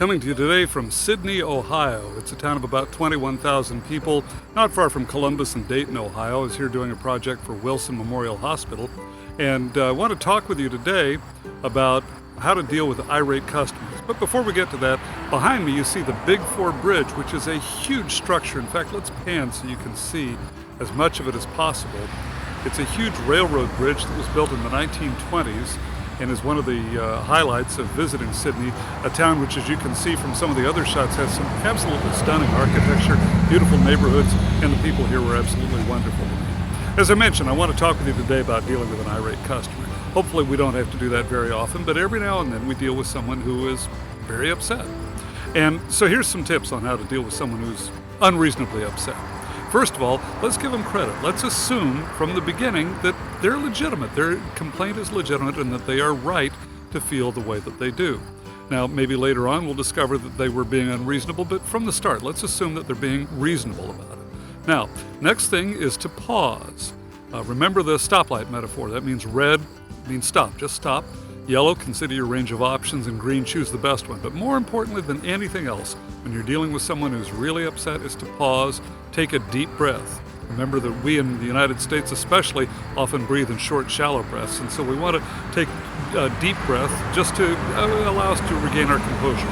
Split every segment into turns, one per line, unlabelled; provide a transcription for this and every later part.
Coming to you today from Sydney, Ohio. It's a town of about 21,000 people, not far from Columbus and Dayton, Ohio. I was here doing a project for Wilson Memorial Hospital, and I want to talk with you today about how to deal with irate customers. But before we get to that, behind me you see the Big Four Bridge, which is a huge structure. In fact, let's pan so you can see as much of it as possible. It's a huge railroad bridge that was built in the 1920s and is one of the highlights of visiting Sydney, a town which, as you can see from some of the other shots, has some absolutely stunning architecture, beautiful neighborhoods, and the people here were absolutely wonderful to me. As I mentioned, I want to talk with you today about dealing with an irate customer. Hopefully we don't have to do that very often, but every now and then we deal with someone who is very upset. And so here's some tips on how to deal with someone who's unreasonably upset. First of all, let's give them credit. Let's assume from the beginning that they're legitimate, their complaint is legitimate, and that they are right to feel the way that they do. Now, maybe later on we'll discover that they were being unreasonable, but from the start, let's assume that they're being reasonable about it. Now, next thing is to pause. Remember the stoplight metaphor. That means red means stop, just stop. Yellow, consider your range of options, and green, choose the best one. But more importantly than anything else, when you're dealing with someone who's really upset, is to pause, take a deep breath. Remember that we in the United States especially often breathe in short, shallow breaths, and so we want to take a deep breath just to allow us to regain our composure.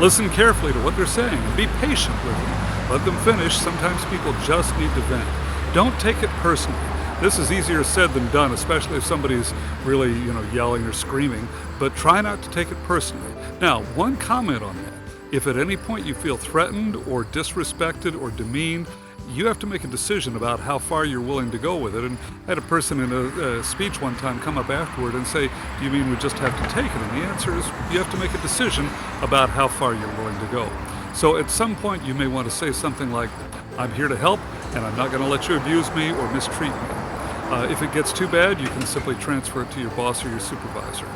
Listen carefully to what they're saying and be patient with them. Let them finish. Sometimes people just need to vent. Don't take it personally. This is easier said than done, especially if somebody's really, yelling or screaming, but try not to take it personally. Now, one comment on that. If at any point you feel threatened or disrespected or demeaned, you have to make a decision about how far you're willing to go with it. And I had a person in a speech one time come up afterward and say, do you mean we just have to take it? And the answer is you have to make a decision about how far you're willing to go. So at some point you may want to say something like, I'm here to help, and I'm not going to let you abuse me or mistreat me. If it gets too bad, you can simply transfer it to your boss or your supervisor.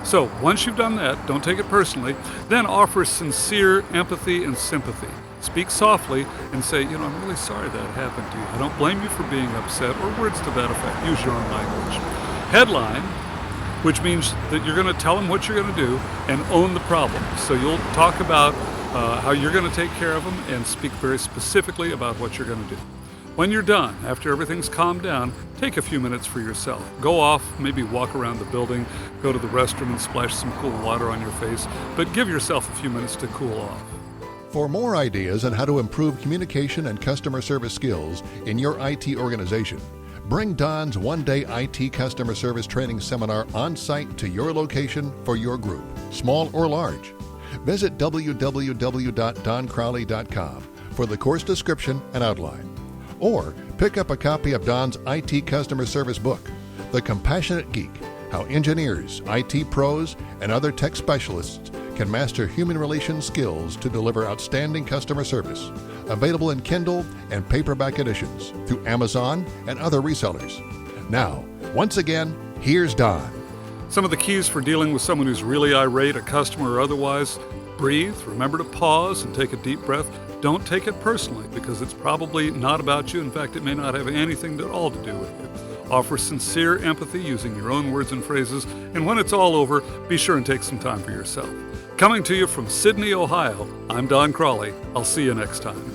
So once you've done that, don't take it personally, then offer sincere empathy and sympathy. Speak softly and say, I'm really sorry that happened to you. I don't blame you for being upset, or words to that effect. Use your own language. Headline, which means that you're going to tell them what you're going to do and own the problem. So you'll talk about how you're going to take care of them and speak very specifically about what you're going to do. When you're done, after everything's calmed down, take a few minutes for yourself. Go off, maybe walk around the building, go to the restroom and splash some cool water on your face, but give yourself a few minutes to cool off.
For more ideas on how to improve communication and customer service skills in your IT organization, bring Don's one-day IT customer service training seminar on-site to your location for your group, small or large. Visit www.doncrawley.com for the course description and outline. Or pick up a copy of Don's IT customer service book, The Compassionate Geek, How Engineers, IT Pros, and Other Tech Specialists Can Master Human Relations Skills to Deliver Outstanding Customer Service. Available in Kindle and paperback editions through Amazon and other resellers. Now, once again, here's Don.
Some of the keys for dealing with someone who's really irate, a customer or otherwise: breathe, remember to pause and take a deep breath. Don't take it personally, because it's probably not about you. In fact, it may not have anything at all to do with you. Offer sincere empathy using your own words and phrases, and when it's all over, be sure and take some time for yourself. Coming to you from Sydney, Ohio, I'm Don Crawley. I'll see you next time.